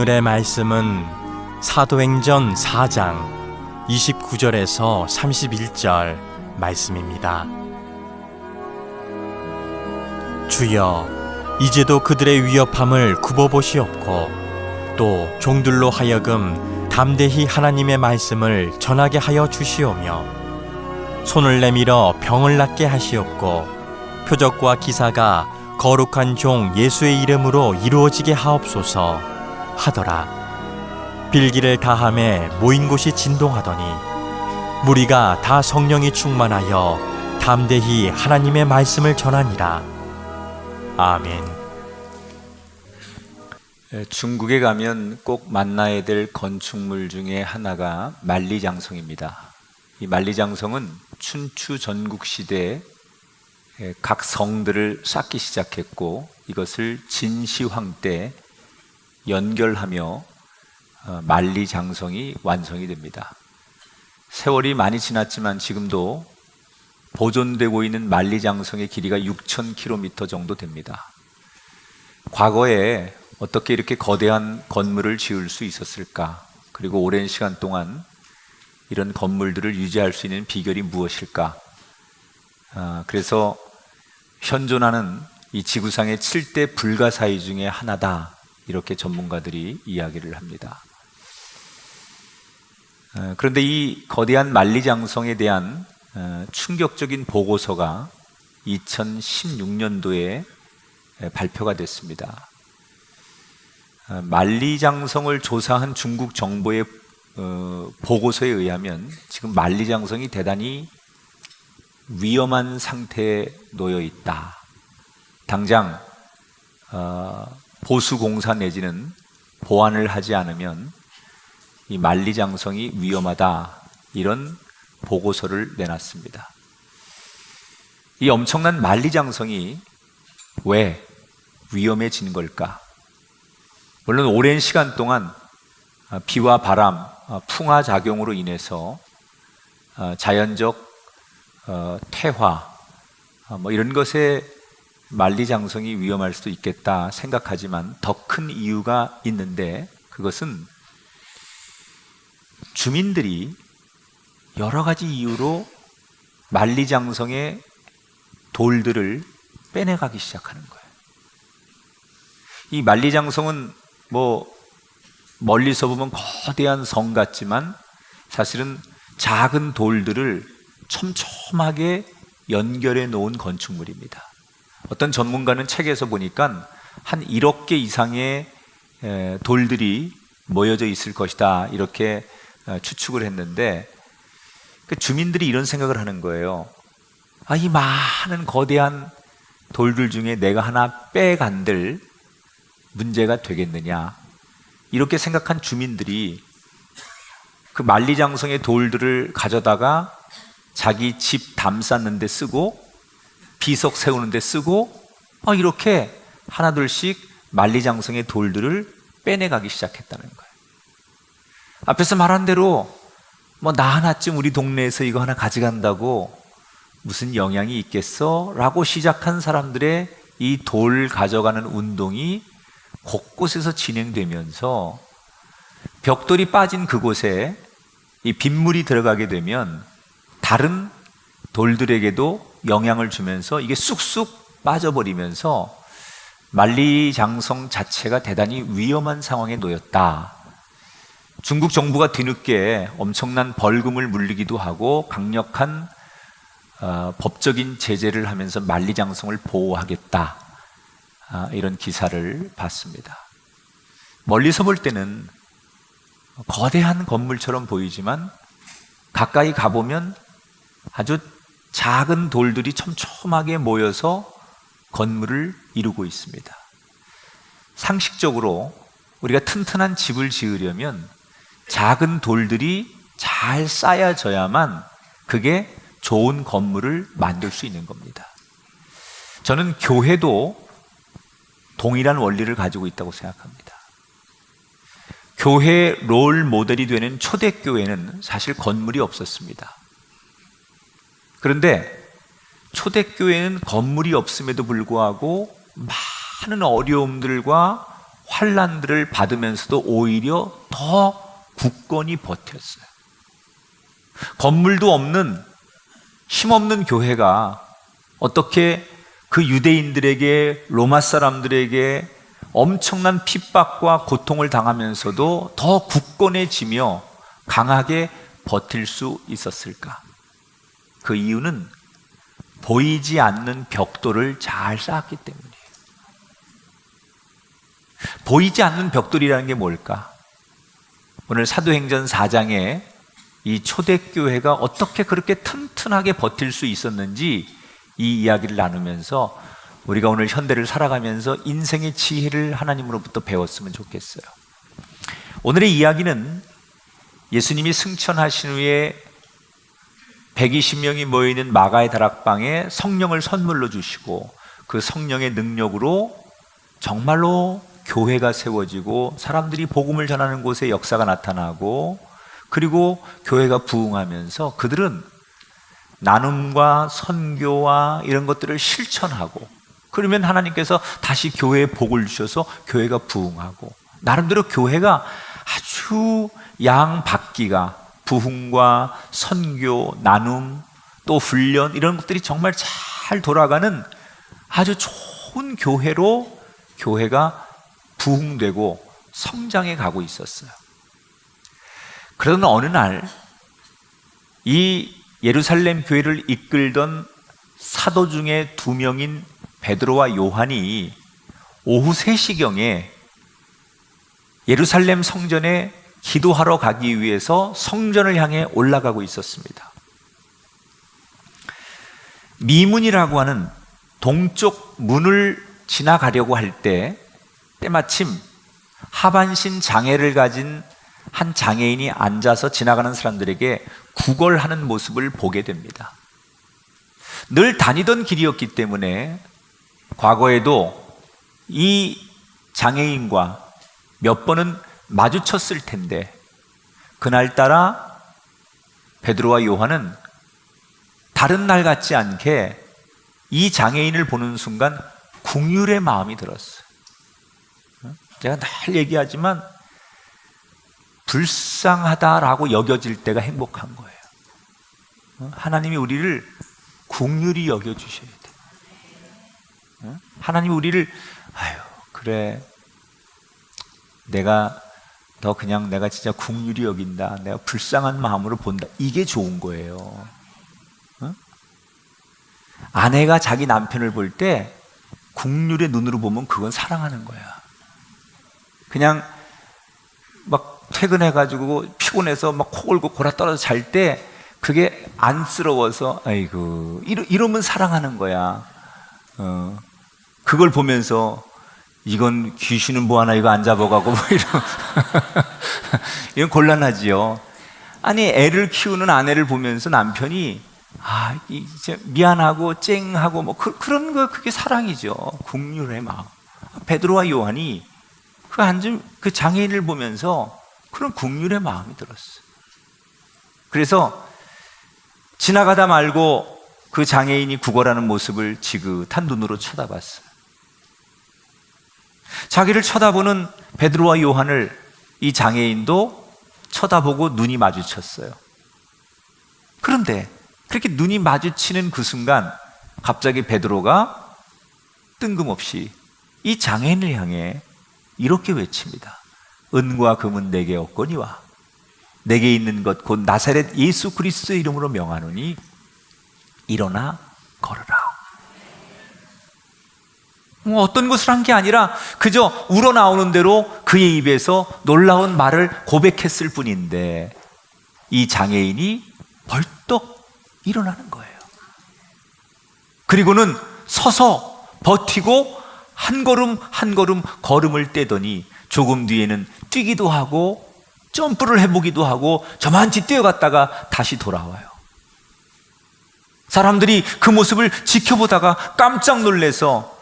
오늘의 말씀은 사도행전 4장 29절에서 31절 말씀입니다. 주여, 이제도 그들의 위협함을 굽어보시옵고 또 종들로 하여금 담대히 하나님의 말씀을 전하게 하여 주시오며 손을 내밀어 병을 낫게 하시옵고 표적과 기사가 거룩한 종 예수의 이름으로 이루어지게 하옵소서 하더라. 빌기를 다함에 모인 곳이 진동하더니 무리가 다 성령이 충만하여 담대히 하나님의 말씀을 전하니라. 아멘. 중국에 가면 꼭 만나야 될 건축물 중에 하나가 만리장성입니다. 이 만리장성은 춘추 전국시대에 각 성들을 쌓기 시작했고 이것을 진시황 때 연결하며 만리장성이 완성이 됩니다. 세월이 많이 지났지만 지금도 보존되고 있는 만리장성의 길이가 6,000km 정도 됩니다. 과거에 어떻게 이렇게 거대한 건물을 지을 수 있었을까? 그리고 오랜 시간 동안 이런 건물들을 유지할 수 있는 비결이 무엇일까? 그래서 현존하는 이 지구상의 7대 불가사의 중에 하나다, 이렇게 전문가들이 이야기를 합니다. 그런데 이 거대한 만리장성에 대한 충격적인 보고서가 2016년도에 발표가 됐습니다. 만리장성을 조사한 중국 정부의 보고서에 의하면 지금 만리장성이 대단히 위험한 상태에 놓여 있다. 당장 보수공사 내지는 보완을 하지 않으면 이 만리장성이 위험하다, 이런 보고서를 내놨습니다. 이 엄청난 만리장성이 왜 위험해진 걸까? 물론 오랜 시간 동안 비와 바람, 풍화 작용으로 인해서 자연적 태화, 이런 것에 만리장성이 위험할 수도 있겠다 생각하지만 더 큰 이유가 있는데, 그것은 주민들이 여러 가지 이유로 만리장성의 돌들을 빼내가기 시작하는 거예요. 이 만리장성은 멀리서 보면 거대한 성 같지만 사실은 작은 돌들을 촘촘하게 연결해 놓은 건축물입니다. 어떤 전문가는 책에서 보니까 한 1억 개 이상의 돌들이 모여져 있을 것이다, 이렇게 추측을 했는데, 주민들이 이런 생각을 하는 거예요. 이 많은 거대한 돌들 중에 내가 하나 빼간들 문제가 되겠느냐, 이렇게 생각한 주민들이 그 만리장성의 돌들을 가져다가 자기 집 담 쌓는 데 쓰고 비석 세우는 데 쓰고 이렇게 하나둘씩 만리장성의 돌들을 빼내가기 시작했다는 거예요. 앞에서 말한 대로 나 하나쯤 우리 동네에서 이거 하나 가져간다고 무슨 영향이 있겠어? 라고 시작한 사람들의 이 돌 가져가는 운동이 곳곳에서 진행되면서 벽돌이 빠진 그곳에 이 빗물이 들어가게 되면 다른 돌들에게도 영향을 주면서 이게 쑥쑥 빠져버리면서 만리장성 자체가 대단히 위험한 상황에 놓였다. 중국 정부가 뒤늦게 엄청난 벌금을 물리기도 하고 강력한 법적인 제재를 하면서 만리장성을 보호하겠다, 이런 기사를 봤습니다. 멀리서 볼 때는 거대한 건물처럼 보이지만 가까이 가보면 아주 작은 돌들이 촘촘하게 모여서 건물을 이루고 있습니다. 상식적으로 우리가 튼튼한 집을 지으려면 작은 돌들이 잘 쌓여져야만 그게 좋은 건물을 만들 수 있는 겁니다. 저는 교회도 동일한 원리를 가지고 있다고 생각합니다. 교회 롤 모델이 되는 초대교회는 사실 건물이 없었습니다. 그런데 초대교회는 건물이 없음에도 불구하고 많은 어려움들과 환난들을 받으면서도 오히려 더 굳건히 버텼어요. 건물도 없는 힘없는 교회가 어떻게 그 유대인들에게, 로마 사람들에게 엄청난 핍박과 고통을 당하면서도 더 굳건해지며 강하게 버틸 수 있었을까? 그 이유는 보이지 않는 벽돌을 잘 쌓았기 때문이에요. 보이지 않는 벽돌이라는 게 뭘까? 오늘 사도행전 4장에 이 초대교회가 어떻게 그렇게 튼튼하게 버틸 수 있었는지 이 이야기를 나누면서 우리가 오늘 현대를 살아가면서 인생의 지혜를 하나님으로부터 배웠으면 좋겠어요. 오늘의 이야기는 예수님이 승천하신 후에 120명이 모여있는 마가의 다락방에 성령을 선물로 주시고 그 성령의 능력으로 정말로 교회가 세워지고 사람들이 복음을 전하는 곳에 역사가 나타나고 그리고 교회가 부흥하면서 그들은 나눔과 선교와 이런 것들을 실천하고 그러면 하나님께서 다시 교회에 복을 주셔서 교회가 부흥하고 나름대로 교회가 아주 양바퀴가 부흥과 선교, 나눔, 또 훈련 이런 것들이 정말 잘 돌아가는 아주 좋은 교회로 교회가 부흥되고 성장해 가고 있었어요. 그러던 어느 날 이 예루살렘 교회를 이끌던 사도 중에 2명인 베드로와 요한이 오후 3시경에 예루살렘 성전에 기도하러 가기 위해서 성전을 향해 올라가고 있었습니다. 미문이라고 하는 동쪽 문을 지나가려고 할 때 때마침 하반신 장애를 가진 한 장애인이 앉아서 지나가는 사람들에게 구걸하는 모습을 보게 됩니다. 늘 다니던 길이었기 때문에 과거에도 이 장애인과 몇 번은 마주쳤을 텐데 그날따라 베드로와 요한은 다른 날 같지 않게 이 장애인을 보는 순간 긍휼의 마음이 들었어요. 제가 늘 얘기하지만 불쌍하다라고 여겨질 때가 행복한 거예요. 하나님이 우리를 긍휼히 여겨주셔야 돼요. 하나님이 우리를 그래 내가 진짜 긍휼히 여긴다, 내가 불쌍한 마음으로 본다, 이게 좋은 거예요. 아내가 자기 남편을 볼 때 긍휼의 눈으로 보면 그건 사랑하는 거야. 그냥 막 퇴근해가지고 피곤해서 막 코 골고 골아 떨어져 잘 때 그게 안쓰러워서 아이고 이러면 사랑하는 거야. 그걸 보면서 이건 귀신은 뭐하나 이거 안 잡아가고 뭐 이건 곤란하지요. 아니 애를 키우는 아내를 보면서 남편이 이제 미안하고 쨍하고 뭐 그런 거 그게 사랑이죠. 긍휼의 마음. 베드로와 요한이 그 장애인을 보면서 그런 긍휼의 마음이 들었어요. 그래서 지나가다 말고 그 장애인이 구걸하는 모습을 지긋한 눈으로 쳐다봤어요. 자기를 쳐다보는 베드로와 요한을 이 장애인도 쳐다보고 눈이 마주쳤어요. 그런데 그렇게 눈이 마주치는 그 순간 갑자기 베드로가 뜬금없이 이 장애인을 향해 이렇게 외칩니다. 은과 금은 내게 없거니와 내게 있는 것 곧 나사렛 예수 그리스도의 이름으로 명하노니 일어나 걸으라. 어떤 것을 한 게 아니라 그저 우러나오는 대로 그의 입에서 놀라운 말을 고백했을 뿐인데 이 장애인이 벌떡 일어나는 거예요. 그리고는 서서 버티고 한 걸음 한 걸음 걸음을 떼더니 조금 뒤에는 뛰기도 하고 점프를 해보기도 하고 저만치 뛰어갔다가 다시 돌아와요. 사람들이 그 모습을 지켜보다가 깜짝 놀라서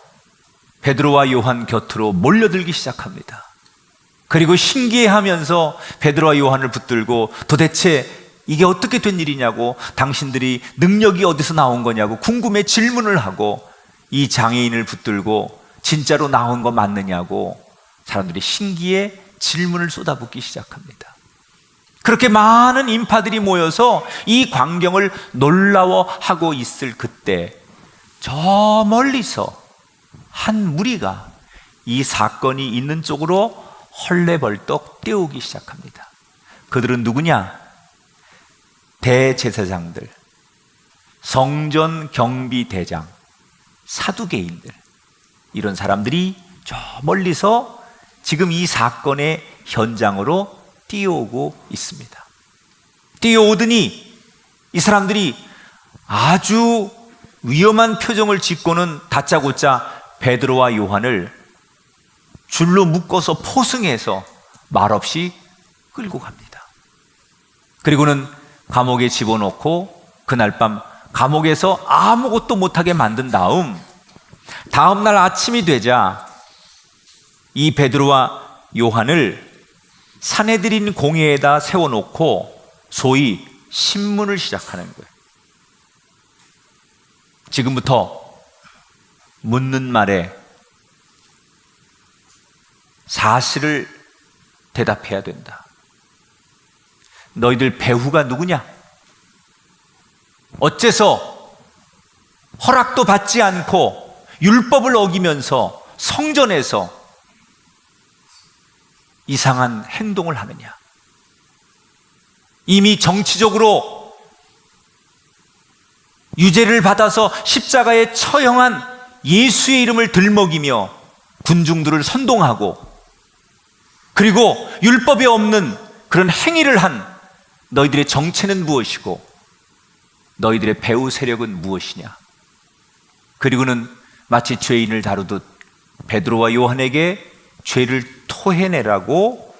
베드로와 요한 곁으로 몰려들기 시작합니다. 그리고 신기해하면서 베드로와 요한을 붙들고 도대체 이게 어떻게 된 일이냐고, 당신들이 능력이 어디서 나온 거냐고 궁금해 질문을 하고 이 장애인을 붙들고 진짜로 나온 거 맞느냐고 사람들이 신기에 질문을 쏟아붓기 시작합니다. 그렇게 많은 인파들이 모여서 이 광경을 놀라워하고 있을 그때 저 멀리서 한 무리가 이 사건이 있는 쪽으로 헐레벌떡 뛰어오기 시작합니다. 그들은 누구냐? 대제사장들, 성전 경비대장, 사두개인들, 이런 사람들이 저 멀리서 지금 이 사건의 현장으로 뛰어오고 있습니다. 뛰어오더니 이 사람들이 아주 위험한 표정을 짓고는 다짜고짜 베드로와 요한을 줄로 묶어서 포승해서 말없이 끌고 갑니다. 그리고는 감옥에 집어넣고 그날 밤 감옥에서 아무것도 못하게 만든 다음 날 아침이 되자 이 베드로와 요한을 사내들인 공회에다 세워놓고 소위 신문을 시작하는 거예요. 지금부터 묻는 말에 사실을 대답해야 된다. 너희들 배후가 누구냐? 어째서 허락도 받지 않고 율법을 어기면서 성전에서 이상한 행동을 하느냐? 이미 정치적으로 유죄를 받아서 십자가에 처형한 예수의 이름을 들먹이며 군중들을 선동하고 그리고 율법에 없는 그런 행위를 한 너희들의 정체는 무엇이고 너희들의 배후 세력은 무엇이냐? 그리고는 마치 죄인을 다루듯 베드로와 요한에게 죄를 토해내라고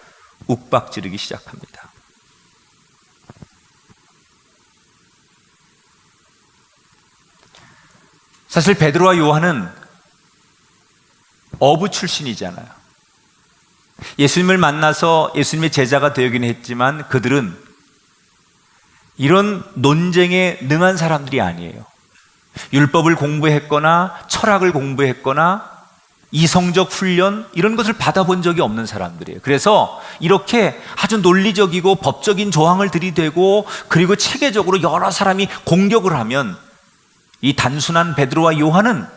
욱박지르기 시작합니다. 사실 베드로와 요한은 어부 출신이잖아요. 예수님을 만나서 예수님의 제자가 되긴 했지만 그들은 이런 논쟁에 능한 사람들이 아니에요. 율법을 공부했거나 철학을 공부했거나 이성적 훈련 이런 것을 받아본 적이 없는 사람들이에요. 그래서 이렇게 아주 논리적이고 법적인 조항을 들이대고 그리고 체계적으로 여러 사람이 공격을 하면 이 단순한 베드로와 요한은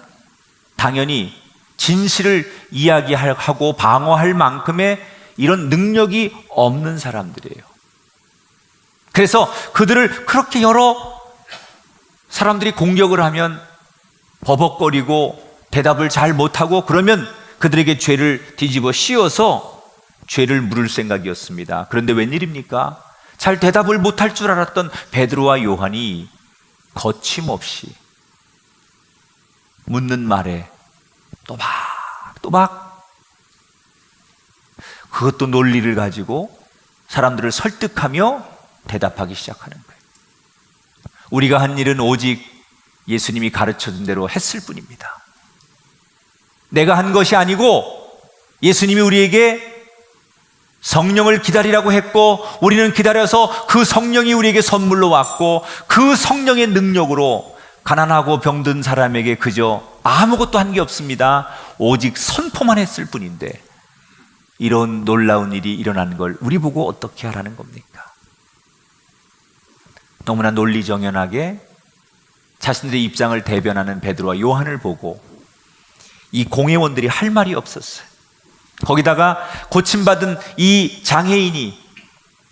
당연히 진실을 이야기하고 방어할 만큼의 이런 능력이 없는 사람들이에요. 그래서 그들을 그렇게 여러 사람들이 공격을 하면 버벅거리고 대답을 잘 못하고 그러면 그들에게 죄를 뒤집어 씌워서 죄를 물을 생각이었습니다. 그런데 웬일입니까? 잘 대답을 못할 줄 알았던 베드로와 요한이 거침없이 묻는 말에 또박또박 그것도 논리를 가지고 사람들을 설득하며 대답하기 시작하는 거예요. 우리가 한 일은 오직 예수님이 가르쳐준 대로 했을 뿐입니다. 내가 한 것이 아니고 예수님이 우리에게 성령을 기다리라고 했고 우리는 기다려서 그 성령이 우리에게 선물로 왔고 그 성령의 능력으로 가난하고 병든 사람에게 그저 아무것도 한 게 없습니다. 오직 선포만 했을 뿐인데 이런 놀라운 일이 일어나는 걸 우리 보고 어떻게 하라는 겁니까? 너무나 논리정연하게 자신들의 입장을 대변하는 베드로와 요한을 보고 이 공회원들이 할 말이 없었어요. 거기다가 고침받은 이 장애인이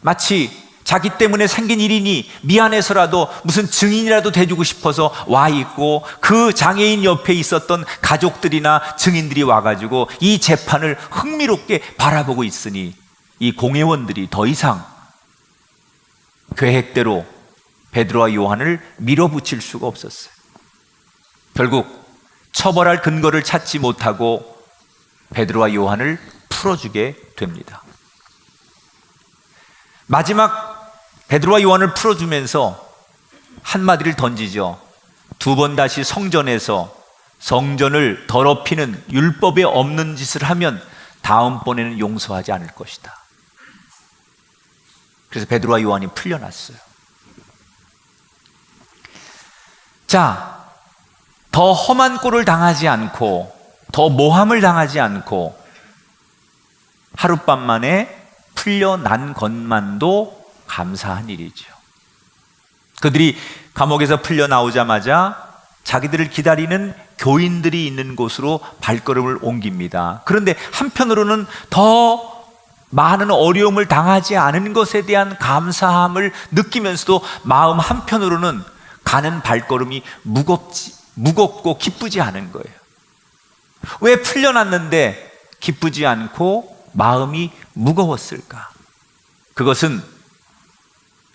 마치 자기 때문에 생긴 일이니 미안해서라도 무슨 증인이라도 돼주고 싶어서 와 있고 그 장애인 옆에 있었던 가족들이나 증인들이 와가지고 이 재판을 흥미롭게 바라보고 있으니 이 공회원들이 더 이상 계획대로 베드로와 요한을 밀어붙일 수가 없었어요. 결국 처벌할 근거를 찾지 못하고 베드로와 요한을 풀어주게 됩니다. 마지막 베드로와 요한을 풀어주면서 한마디를 던지죠. 두 번 다시 성전에서 성전을 더럽히는 율법에 없는 짓을 하면 다음번에는 용서하지 않을 것이다. 그래서 베드로와 요한이 풀려났어요. 자, 더 험한 꼴을 당하지 않고 더 모함을 당하지 않고 하룻밤 만에 풀려난 것만도 감사한 일이죠. 그들이 감옥에서 풀려나오자마자 자기들을 기다리는 교인들이 있는 곳으로 발걸음을 옮깁니다. 그런데 한편으로는 더 많은 어려움을 당하지 않은 것에 대한 감사함을 느끼면서도 마음 한편으로는 가는 발걸음이 무겁고 기쁘지 않은 거예요. 왜 풀려났는데 기쁘지 않고 마음이 무거웠을까? 그것은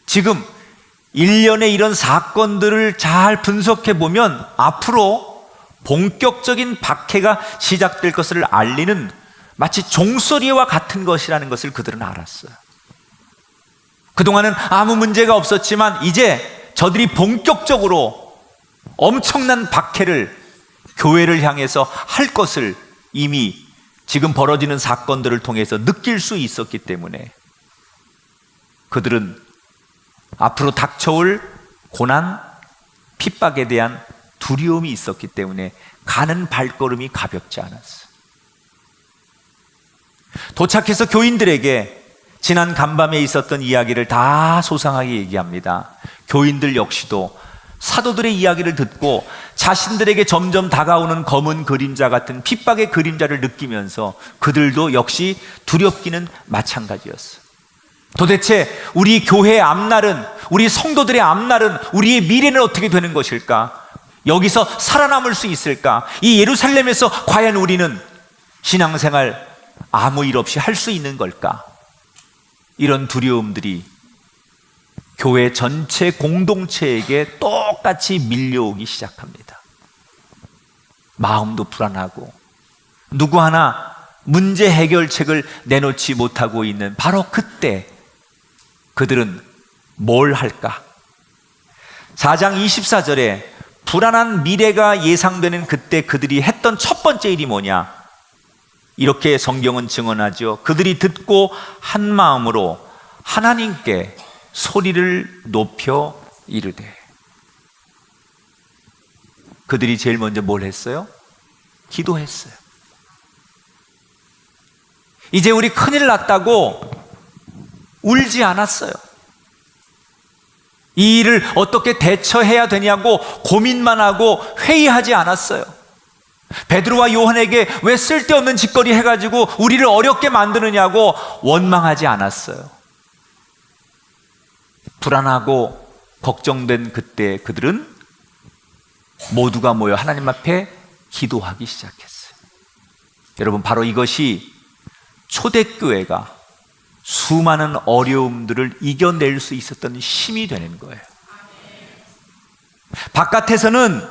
지금 일련의 이런 사건들을 잘 분석해 보면 앞으로 본격적인 박해가 시작될 것을 알리는 마치 종소리와 같은 것이라는 것을 그들은 알았어요. 그동안은 아무 문제가 없었지만 이제 저들이 본격적으로 엄청난 박해를 교회를 향해서 할 것을 이미 지금 벌어지는 사건들을 통해서 느낄 수 있었기 때문에 그들은 앞으로 닥쳐올 고난, 핍박에 대한 두려움이 있었기 때문에 가는 발걸음이 가볍지 않았어요. 도착해서 교인들에게 지난 간밤에 있었던 이야기를 다 소상하게 얘기합니다. 교인들 역시도 사도들의 이야기를 듣고 자신들에게 점점 다가오는 검은 그림자 같은 핍박의 그림자를 느끼면서 그들도 역시 두렵기는 마찬가지였어요. 도대체 우리 교회의 앞날은, 우리 성도들의 앞날은, 우리의 미래는 어떻게 되는 것일까? 여기서 살아남을 수 있을까? 이 예루살렘에서 과연 우리는 신앙생활 아무 일 없이 할 수 있는 걸까? 이런 두려움들이 교회 전체 공동체에게 똑같이 밀려오기 시작합니다. 마음도 불안하고 누구 하나 문제 해결책을 내놓지 못하고 있는 바로 그때 그들은 뭘 할까? 4장 24절에 불안한 미래가 예상되는 그때 그들이 했던 첫 번째 일이 뭐냐? 이렇게 성경은 증언하죠. 그들이 듣고 한 마음으로 하나님께 소리를 높여 이르되. 그들이 제일 먼저 뭘 했어요? 기도했어요. 이제 우리 큰일 났다고 울지 않았어요. 이 일을 어떻게 대처해야 되냐고 고민만 하고 회의하지 않았어요. 베드로와 요한에게 왜 쓸데없는 짓거리 해가지고 우리를 어렵게 만드느냐고 원망하지 않았어요. 불안하고 걱정된 그때 그들은 모두가 모여 하나님 앞에 기도하기 시작했어요. 여러분, 바로 이것이 초대교회가 수많은 어려움들을 이겨낼 수 있었던 힘이 되는 거예요. 바깥에서는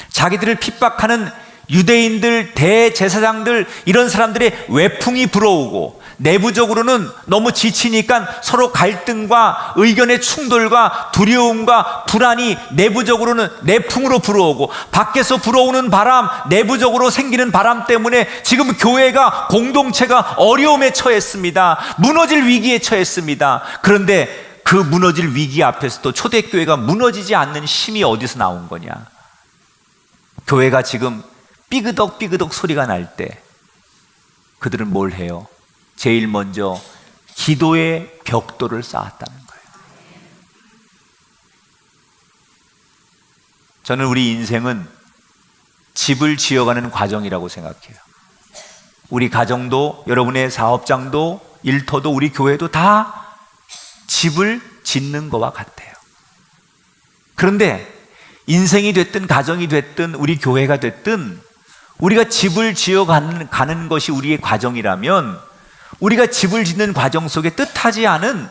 자기들을 핍박하는 유대인들, 대제사장들, 이런 사람들의 외풍이 불어오고 내부적으로는 너무 지치니까 서로 갈등과 의견의 충돌과 두려움과 불안이 내부적으로는 내풍으로 불어오고 밖에서 불어오는 바람, 내부적으로 생기는 바람 때문에 지금 교회가, 공동체가 어려움에 처했습니다. 무너질 위기에 처했습니다. 그런데 그 무너질 위기 앞에서도 초대교회가 무너지지 않는 힘이 어디서 나온 거냐? 교회가 지금 삐그덕 소리가 날 때 그들은 뭘 해요? 제일 먼저 기도의 벽돌을 쌓았다는 거예요. 저는 우리 인생은 집을 지어가는 과정이라고 생각해요. 우리 가정도, 여러분의 사업장도, 일터도, 우리 교회도 다 집을 짓는 것과 같아요. 그런데 인생이 됐든 가정이 됐든 우리 교회가 됐든 우리가 집을 지어가는 것이 우리의 과정이라면 우리가 집을 짓는 과정 속에 뜻하지 않은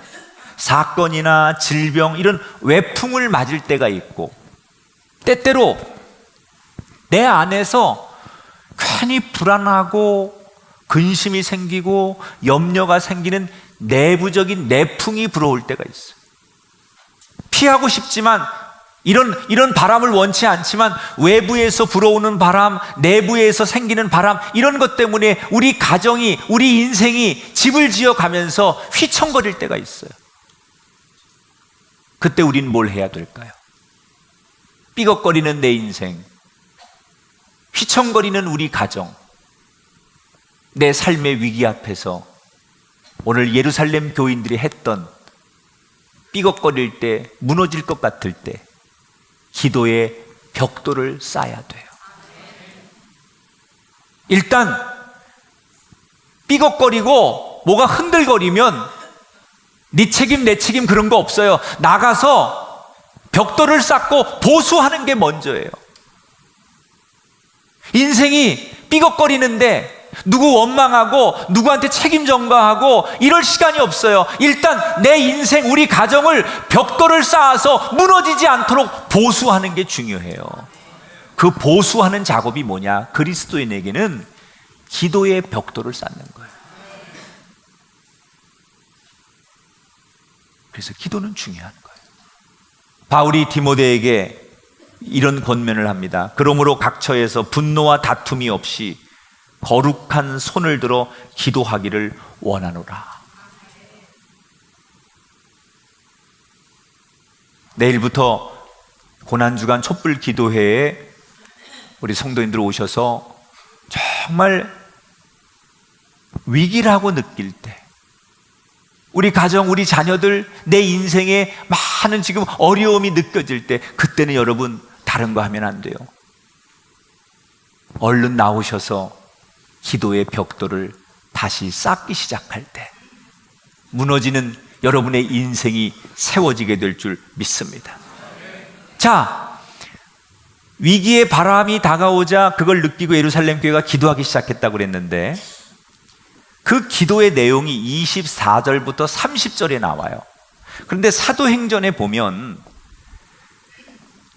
사건이나 질병, 이런 외풍을 맞을 때가 있고, 때때로 내 안에서 괜히 불안하고 근심이 생기고 염려가 생기는 내부적인 내풍이 불어올 때가 있어요. 피하고 싶지만 이런 바람을 원치 않지만 외부에서 불어오는 바람, 내부에서 생기는 바람, 이런 것 때문에 우리 가정이, 우리 인생이 집을 지어가면서 휘청거릴 때가 있어요. 그때 우린 뭘 해야 될까요? 삐걱거리는 내 인생, 휘청거리는 우리 가정, 내 삶의 위기 앞에서 오늘 예루살렘 교인들이 했던 삐걱거릴 때, 무너질 것 같을 때 기도의 벽돌을 쌓아야 돼요. 일단 삐걱거리고 뭐가 흔들거리면 네 책임 내 책임 그런 거 없어요. 나가서 벽돌을 쌓고 보수하는 게 먼저예요. 인생이 삐걱거리는데 누구 원망하고 누구한테 책임 전가하고 이럴 시간이 없어요. 일단 내 인생, 우리 가정을 벽돌을 쌓아서 무너지지 않도록 보수하는 게 중요해요. 그 보수하는 작업이 뭐냐? 그리스도인에게는 기도의 벽돌을 쌓는 거예요. 그래서 기도는 중요한 거예요. 바울이 디모데에게 이런 권면을 합니다. 그러므로 각처에서 분노와 다툼이 없이 거룩한 손을 들어 기도하기를 원하노라. 내일부터 고난주간 촛불 기도회에 우리 성도님들 오셔서 정말 위기라고 느낄 때, 우리 가정, 우리 자녀들, 내 인생에 많은 지금 어려움이 느껴질 때, 그때는 여러분 다른 거 하면 안 돼요. 얼른 나오셔서 기도의 벽돌을 다시 쌓기 시작할 때 무너지는 여러분의 인생이 세워지게 될 줄 믿습니다. 자, 위기의 바람이 다가오자 그걸 느끼고 예루살렘 교회가 기도하기 시작했다고 그랬는데, 그 기도의 내용이 24절부터 30절에 나와요. 그런데 사도행전에 보면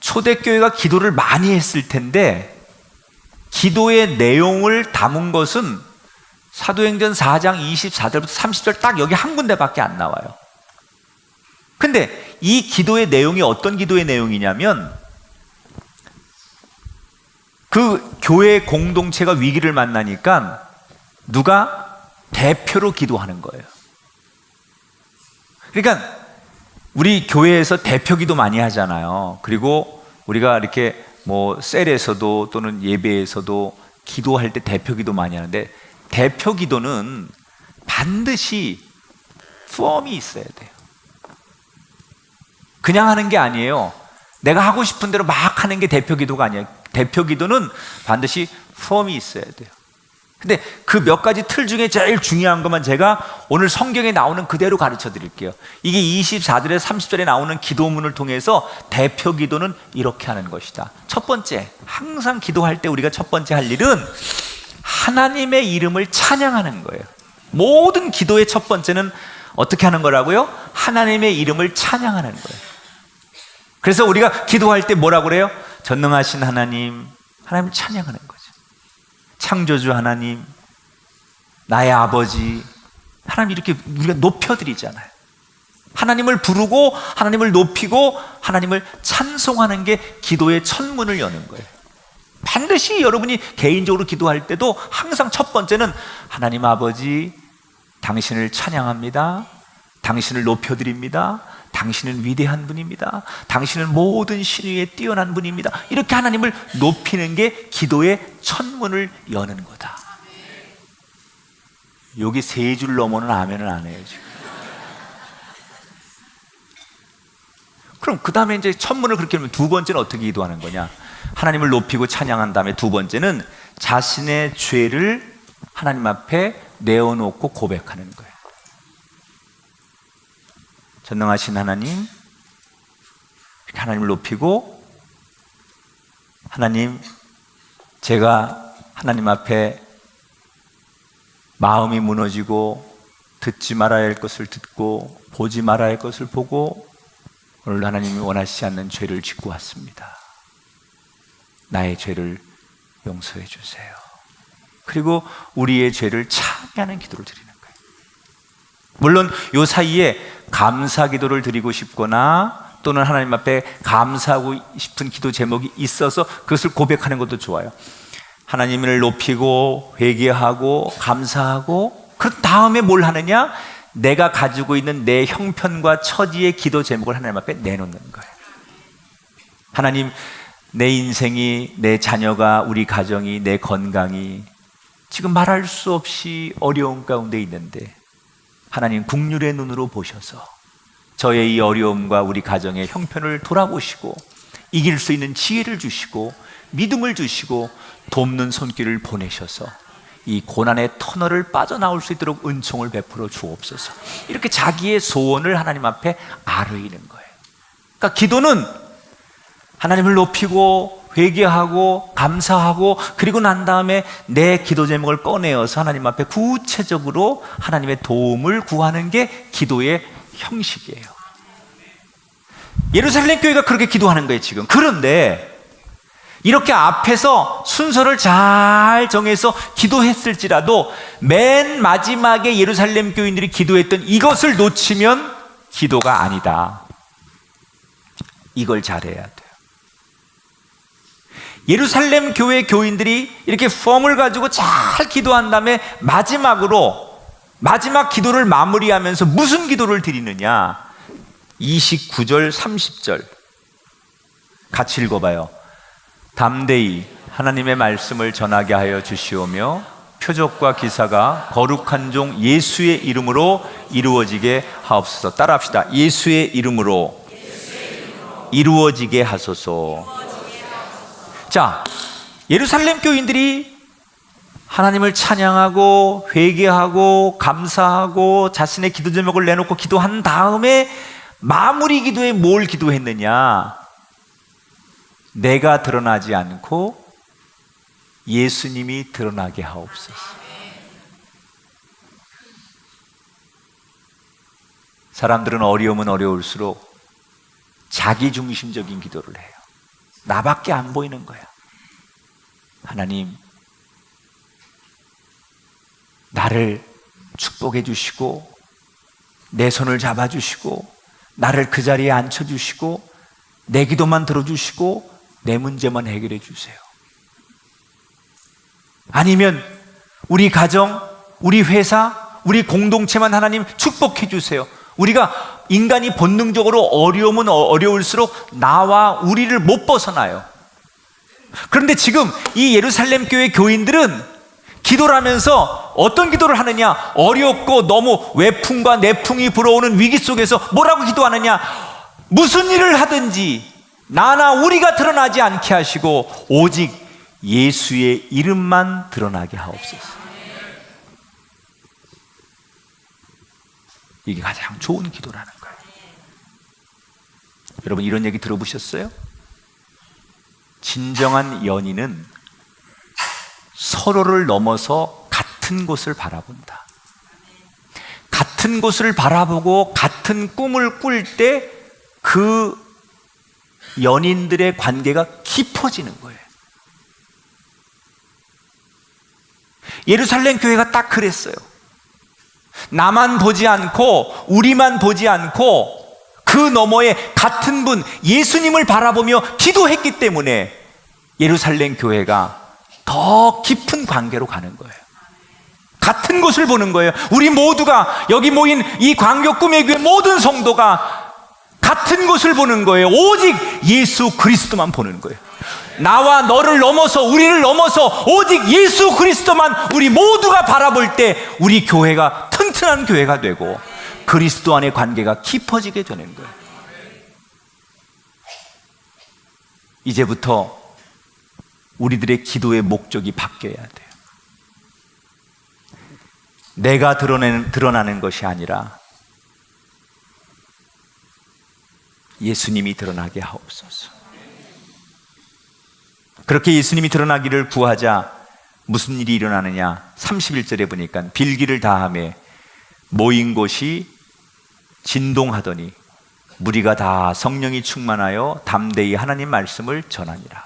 초대교회가 기도를 많이 했을 텐데 기도의 내용을 담은 것은 사도행전 4장 24절부터 30절 딱 여기 한 군데밖에 안 나와요. 근데 이 기도의 내용이 어떤 기도의 내용이냐면, 그 교회 공동체가 위기를 만나니까 누가 대표로 기도하는 거예요. 그러니까 우리 교회에서 대표 기도 많이 하잖아요. 그리고 우리가 이렇게 뭐 셀에서도 또는 예배에서도 기도할 때 대표 기도 많이 하는데, 대표 기도는 반드시 폼이 있어야 돼요. 그냥 하는 게 아니에요. 내가 하고 싶은 대로 막 하는 게 대표 기도가 아니에요. 대표 기도는 반드시 폼이 있어야 돼요. 근데 그 몇 가지 틀 중에 제일 중요한 것만 제가 오늘 성경에 나오는 그대로 가르쳐 드릴게요. 이게 24절에 30절에 나오는 기도문을 통해서 대표 기도는 이렇게 하는 것이다. 첫 번째, 항상 기도할 때 우리가 첫 번째 할 일은 하나님의 이름을 찬양하는 거예요. 모든 기도의 첫 번째는 어떻게 하는 거라고요? 하나님의 이름을 찬양하는 거예요. 그래서 우리가 기도할 때 뭐라고 그래요? 전능하신 하나님, 하나님을 찬양하는 거죠. 창조주 하나님, 나의 아버지, 하나님 이렇게 우리가 높여드리잖아요. 하나님을 부르고 하나님을 높이고 하나님을 찬송하는 게 기도의 첫문을 여는 거예요. 반드시 여러분이 개인적으로 기도할 때도 항상 첫 번째는 하나님 아버지, 당신을 찬양합니다. 당신을 높여드립니다. 당신은 위대한 분입니다. 당신은 모든 신위에 뛰어난 분입니다. 이렇게 하나님을 높이는 게 기도의 첫문을 여는 거다. 여기 세 줄 넘어는 아멘을 안 해요, 지금. 그럼 그 다음에 이제 첫문을 그렇게 하면 두 번째는 어떻게 기도하는 거냐? 하나님을 높이고 찬양한 다음에 두 번째는 자신의 죄를 하나님 앞에 내어놓고 고백하는 거예요. 전능하신 하나님, 하나님을 높이고, 하나님, 제가 하나님 앞에 마음이 무너지고 듣지 말아야 할 것을 듣고 보지 말아야 할 것을 보고 오늘 하나님이 원하시지 않는 죄를 짓고 왔습니다. 나의 죄를 용서해 주세요. 그리고 우리의 죄를 참여하는 기도를 드리는 거예요. 물론 요 사이에 감사 기도를 드리고 싶거나 또는 하나님 앞에 감사하고 싶은 기도 제목이 있어서 그것을 고백하는 것도 좋아요. 하나님을 높이고 회개하고 감사하고, 그 다음에 뭘 하느냐? 내가 가지고 있는 내 형편과 처지의 기도 제목을 하나님 앞에 내놓는 거예요. 하나님, 내 인생이, 내 자녀가, 우리 가정이, 내 건강이 지금 말할 수 없이 어려운 가운데 있는데 하나님 긍휼의 눈으로 보셔서 저의 이 어려움과 우리 가정의 형편을 돌아보시고 이길 수 있는 지혜를 주시고 믿음을 주시고 돕는 손길을 보내셔서 이 고난의 터널을 빠져나올 수 있도록 은총을 베풀어 주옵소서. 이렇게 자기의 소원을 하나님 앞에 아뢰이는 거예요. 그러니까 기도는 하나님을 높이고 회개하고 감사하고 그리고 난 다음에 내 기도 제목을 꺼내어서 하나님 앞에 구체적으로 하나님의 도움을 구하는 게 기도의 형식이에요. 예루살렘 교회가 그렇게 기도하는 거예요 지금. 그런데 이렇게 앞에서 순서를 잘 정해서 기도했을지라도 맨 마지막에 예루살렘 교인들이 기도했던 이것을 놓치면 기도가 아니다. 이걸 잘해야 돼요. 예루살렘 교회 교인들이 이렇게 폼을 가지고 잘 기도한 다음에 마지막 기도를 마무리하면서 무슨 기도를 드리느냐? 29절 30절 같이 읽어봐요. 담대히 하나님의 말씀을 전하게 하여 주시오며 표적과 기사가 거룩한 종 예수의 이름으로 이루어지게 하옵소서. 따라합시다. 예수의 이름으로 이루어지게 하소서. 자, 예루살렘 교인들이 하나님을 찬양하고 회개하고 감사하고 자신의 기도 제목을 내놓고 기도한 다음에 마무리 기도에 뭘 기도했느냐? 내가 드러나지 않고 예수님이 드러나게 하옵소서. 사람들은 어려우면 어려울수록 자기중심적인 기도를 해요. 나밖에 안 보이는 거야. 하나님, 나를 축복해 주시고 내 손을 잡아 주시고 나를 그 자리에 앉혀 주시고 내 기도만 들어주시고 내 문제만 해결해 주세요. 아니면 우리 가정, 우리 회사, 우리 공동체만 하나님 축복해 주세요. 우리가 인간이 본능적으로 어려우면 어려울수록 나와 우리를 못 벗어나요. 그런데 지금 이 예루살렘 교회 교인들은 기도를 하면서 어떤 기도를 하느냐? 어렵고 너무 외풍과 내풍이 불어오는 위기 속에서 뭐라고 기도하느냐? 무슨 일을 하든지 나나 우리가 드러나지 않게 하시고 오직 예수의 이름만 드러나게 하옵소서. 이게 가장 좋은 기도라는 거예요. 여러분 이런 얘기 들어보셨어요? 진정한 연인은 서로를 넘어서 같은 곳을 바라본다. 같은 곳을 바라보고 같은 꿈을 꿀 때 그 연인들의 관계가 깊어지는 거예요. 예루살렘 교회가 딱 그랬어요. 나만 보지 않고 우리만 보지 않고 그 너머에 같은 분 예수님을 바라보며 기도했기 때문에 예루살렘 교회가 더 깊은 관계로 가는 거예요. 같은 곳을 보는 거예요. 우리 모두가 여기 모인 이 광교 꿈의 교회 모든 성도가 같은 곳을 보는 거예요. 오직 예수 그리스도만 보는 거예요. 나와 너를 넘어서 우리를 넘어서 오직 예수 그리스도만 우리 모두가 바라볼 때 우리 교회가 튼튼한 교회가 되고 그리스도 안의 관계가 깊어지게 되는 거예요. 이제부터 우리들의 기도의 목적이 바뀌어야 돼요. 내가 드러나는 것이 아니라 예수님이 드러나게 하옵소서. 그렇게 예수님이 드러나기를 구하자 무슨 일이 일어나느냐? 31절에 보니까 빌기를 다하며 모인 곳이 진동하더니 무리가 다 성령이 충만하여 담대히 하나님 말씀을 전하니라.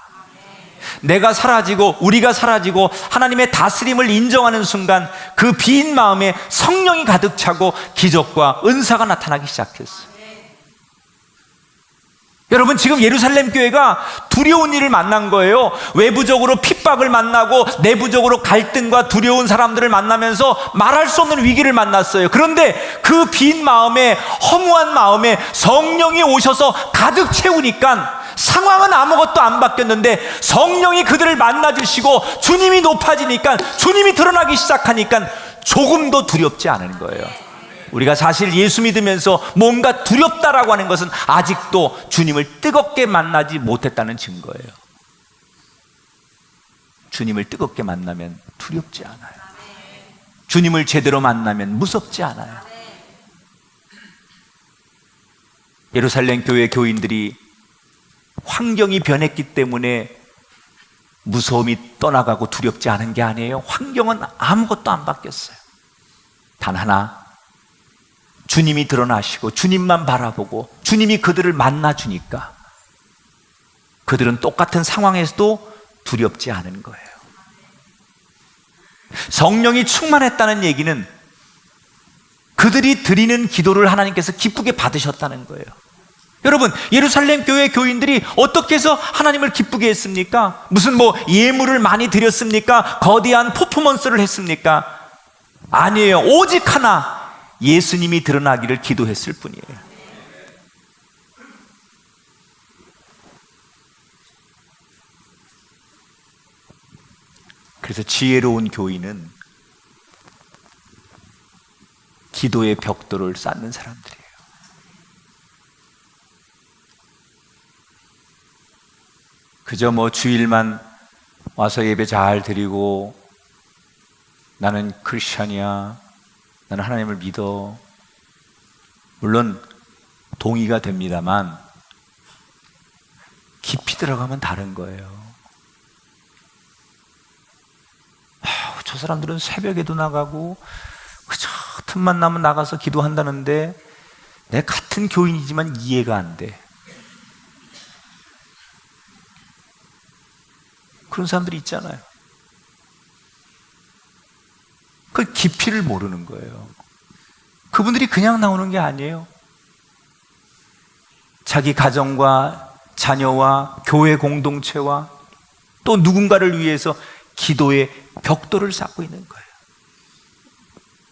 내가 사라지고 우리가 사라지고 하나님의 다스림을 인정하는 순간 그 빈 마음에 성령이 가득 차고 기적과 은사가 나타나기 시작했어요. 여러분 지금 예루살렘 교회가 두려운 일을 만난 거예요. 외부적으로 핍박을 만나고 내부적으로 갈등과 두려운 사람들을 만나면서 말할 수 없는 위기를 만났어요. 그런데 그 빈 마음에 허무한 마음에 성령이 오셔서 가득 채우니까 상황은 아무것도 안 바뀌었는데 성령이 그들을 만나주시고 주님이 높아지니까 주님이 드러나기 시작하니까 조금도 두렵지 않은 거예요. 우리가 사실 예수 믿으면서 뭔가 두렵다라고 하는 것은 아직도 주님을 뜨겁게 만나지 못했다는 증거예요. 주님을 뜨겁게 만나면 두렵지 않아요. 주님을 제대로 만나면 무섭지 않아요. 예루살렘 교회 교인들이 환경이 변했기 때문에 무서움이 떠나가고 두렵지 않은 게 아니에요. 환경은 아무것도 안 바뀌었어요. 단 하나, 주님이 드러나시고 주님만 바라보고 주님이 그들을 만나주니까 그들은 똑같은 상황에서도 두렵지 않은 거예요. 성령이 충만했다는 얘기는 그들이 드리는 기도를 하나님께서 기쁘게 받으셨다는 거예요. 여러분, 예루살렘 교회 교인들이 어떻게 해서 하나님을 기쁘게 했습니까? 무슨 예물을 많이 드렸습니까? 거대한 퍼포먼스를 했습니까? 아니에요. 오직 하나, 예수님이 드러나기를 기도했을 뿐이에요. 그래서 지혜로운 교인은 기도의 벽돌을 쌓는 사람들이에요. 그저 주일만 와서 예배 잘 드리고 나는 크리스찬이야, 나는 하나님을 믿어. 물론 동의가 됩니다만 깊이 들어가면 다른 거예요. 저 사람들은 새벽에도 나가고 그저 틈만 나면 나가서 기도한다는데 내 같은 교인이지만 이해가 안 돼. 그런 사람들이 있잖아요. 그 깊이를 모르는 거예요. 그분들이 그냥 나오는 게 아니에요. 자기 가정과 자녀와 교회 공동체와 또 누군가를 위해서 기도의 벽돌을 쌓고 있는 거예요.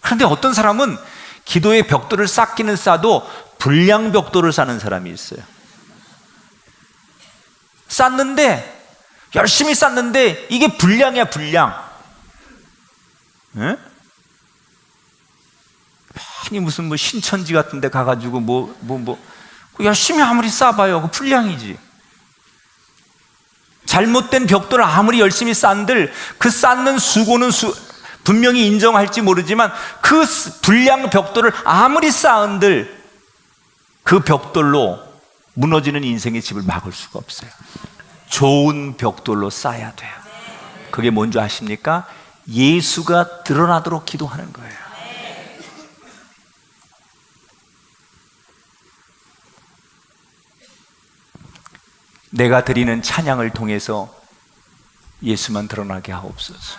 그런데 어떤 사람은 기도의 벽돌을 쌓기는 쌓아도 불량 벽돌을 쌓는 사람이 있어요. 열심히 쌓는데 이게 불량이야, 불량. 에? 아니 무슨 신천지 같은 데 가가지고 열심히 아무리 쌓아봐요, 그 불량이지. 잘못된 벽돌을 아무리 열심히 쌓은들 그 쌓는 수고는 분명히 인정할지 모르지만 그 불량 벽돌을 아무리 쌓은들 그 벽돌로 무너지는 인생의 집을 막을 수가 없어요. 좋은 벽돌로 쌓아야 돼요. 그게 뭔지 아십니까? 예수가 드러나도록 기도하는 거예요. 내가 드리는 찬양을 통해서 예수만 드러나게 하옵소서.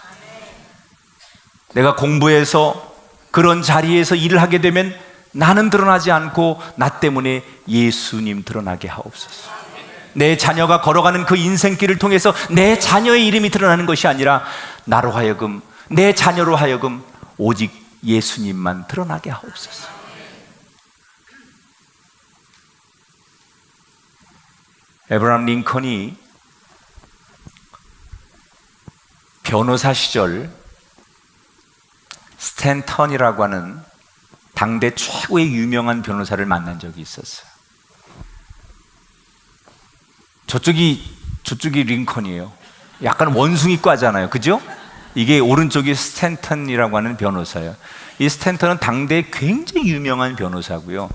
내가 공부해서 그런 자리에서 일을 하게 되면 나는 드러나지 않고 나 때문에 예수님 드러나게 하옵소서. 내 자녀가 걸어가는 그 인생길을 통해서 내 자녀의 이름이 드러나는 것이 아니라 나로 하여금, 내 자녀로 하여금 오직 예수님만 드러나게 하옵소서. 에브라함 링컨이 변호사 시절 스탠턴이라고 하는 당대 최고의 유명한 변호사를 만난 적이 있었어요. 저쪽이 링컨이에요. 약간 원숭이과잖아요, 그죠? 이게 오른쪽이 스탠턴이라고 하는 변호사예요. 이 스탠턴은 당대 굉장히 유명한 변호사고요.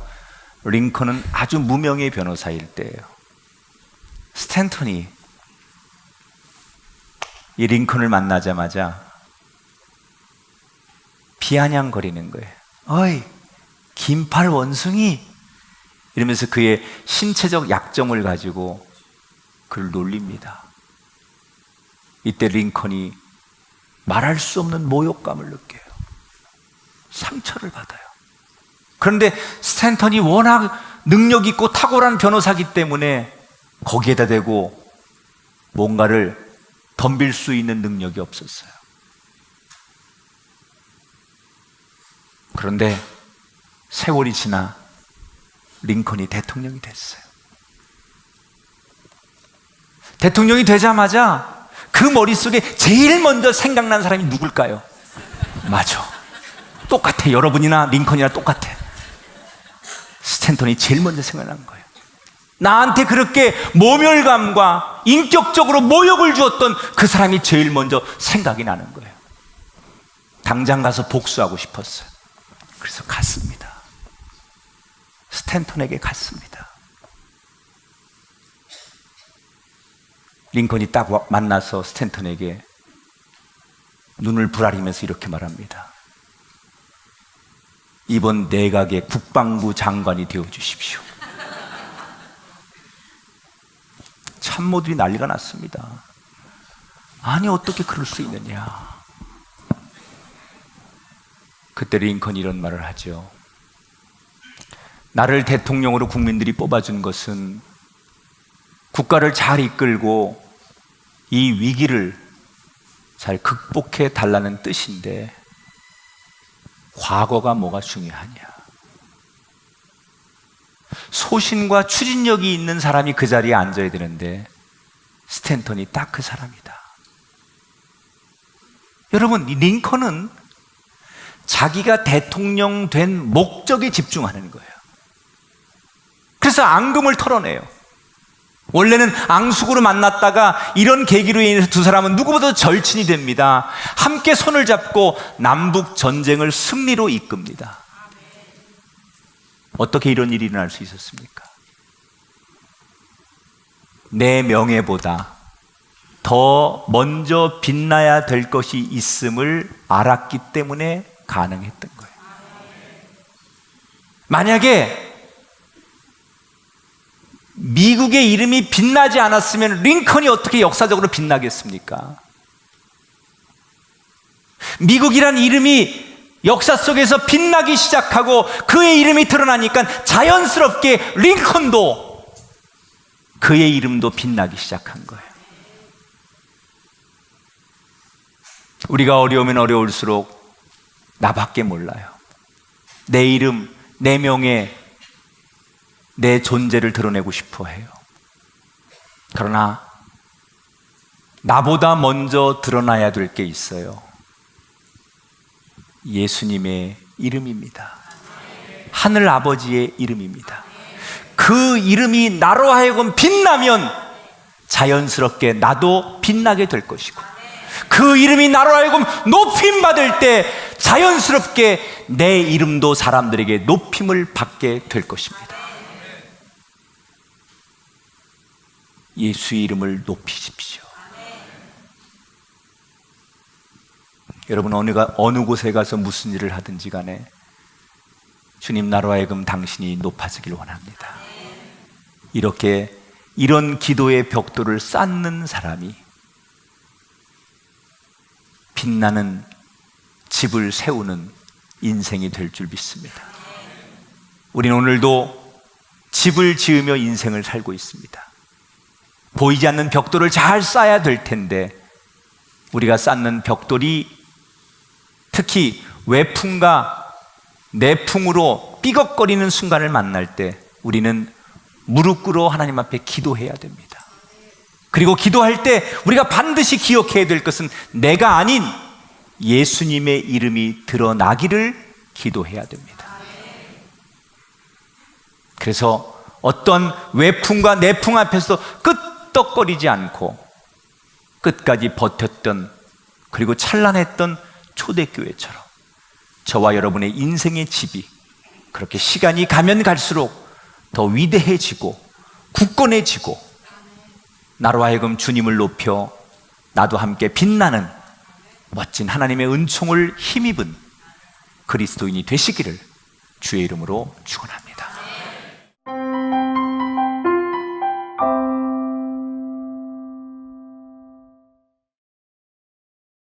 링컨은 아주 무명의 변호사일 때예요. 스탠턴이 이 링컨을 만나자마자 비아냥거리는 거예요. 어이, 긴팔 원숭이! 이러면서 그의 신체적 약점을 가지고 그를 놀립니다. 이때 링컨이 말할 수 없는 모욕감을 느껴요. 상처를 받아요. 그런데 스탠턴이 워낙 능력 있고 탁월한 변호사이기 때문에 거기에다 대고 뭔가를 덤빌 수 있는 능력이 없었어요. 그런데 세월이 지나 링컨이 대통령이 됐어요. 대통령이 되자마자 그 머릿속에 제일 먼저 생각난 사람이 누굴까요? 맞아, 똑같아. 여러분이나 링컨이나 똑같아. 스탠턴이 제일 먼저 생각난 거예요. 나한테 그렇게 모멸감과 인격적으로 모욕을 주었던 그 사람이 제일 먼저 생각이 나는 거예요. 당장 가서 복수하고 싶었어요. 그래서 갔습니다. 스탠턴에게 갔습니다. 링컨이 딱 만나서 스탠턴에게 눈을 부라리면서 이렇게 말합니다. 이번 내각의 국방부 장관이 되어주십시오. 참모들이 난리가 났습니다. 아니 어떻게 그럴 수 있느냐. 그때 링컨이 이런 말을 하죠. 나를 대통령으로 국민들이 뽑아준 것은 국가를 잘 이끌고 이 위기를 잘 극복해 달라는 뜻인데 과거가 뭐가 중요하냐. 소신과 추진력이 있는 사람이 그 자리에 앉아야 되는데 스탠턴이 딱 그 사람이다. 여러분, 이 링컨은 자기가 대통령 된 목적에 집중하는 거예요. 그래서 앙금을 털어내요. 원래는 앙숙으로 만났다가 이런 계기로 인해서 두 사람은 누구보다 절친이 됩니다. 함께 손을 잡고 남북 전쟁을 승리로 이끕니다. 어떻게 이런 일이 일어날 수 있었습니까? 내 명예보다 더 먼저 빛나야 될 것이 있음을 알았기 때문에 가능했던 거예요. 만약에 미국의 이름이 빛나지 않았으면 링컨이 어떻게 역사적으로 빛나겠습니까? 미국이란 이름이 역사 속에서 빛나기 시작하고 그의 이름이 드러나니까 자연스럽게 링컨도 그의 이름도 빛나기 시작한 거예요. 우리가 어려우면 어려울수록 나밖에 몰라요. 내 이름, 내 명예, 내 존재를 드러내고 싶어 해요. 그러나 나보다 먼저 드러나야 될 게 있어요. 예수님의 이름입니다. 하늘 아버지의 이름입니다. 그 이름이 나로 하여금 빛나면 자연스럽게 나도 빛나게 될 것이고, 그 이름이 나로 하여금 높임 받을 때 자연스럽게 내 이름도 사람들에게 높임을 받게 될 것입니다. 예수의 이름을 높이십시오. 여러분, 어느 곳에 가서 무슨 일을 하든지 간에 주님, 나로 하여금 당신이 높아지길 원합니다. 이런 기도의 벽돌을 쌓는 사람이 빛나는 집을 세우는 인생이 될 줄 믿습니다. 우리는 오늘도 집을 지으며 인생을 살고 있습니다. 보이지 않는 벽돌을 잘 쌓아야 될 텐데 우리가 쌓는 벽돌이 특히 외풍과 내풍으로 삐걱거리는 순간을 만날 때 우리는 무릎 꿇어 하나님 앞에 기도해야 됩니다. 그리고 기도할 때 우리가 반드시 기억해야 될 것은 내가 아닌 예수님의 이름이 드러나기를 기도해야 됩니다. 그래서 어떤 외풍과 내풍 앞에서 끄떡거리지 않고 끝까지 버텼던, 그리고 찬란했던 초대교회처럼 저와 여러분의 인생의 집이 그렇게 시간이 가면 갈수록 더 위대해지고 굳건해지고 나로 하여금 주님을 높여 나도 함께 빛나는 멋진 하나님의 은총을 힘입은 그리스도인이 되시기를 주의 이름으로 축원합니다.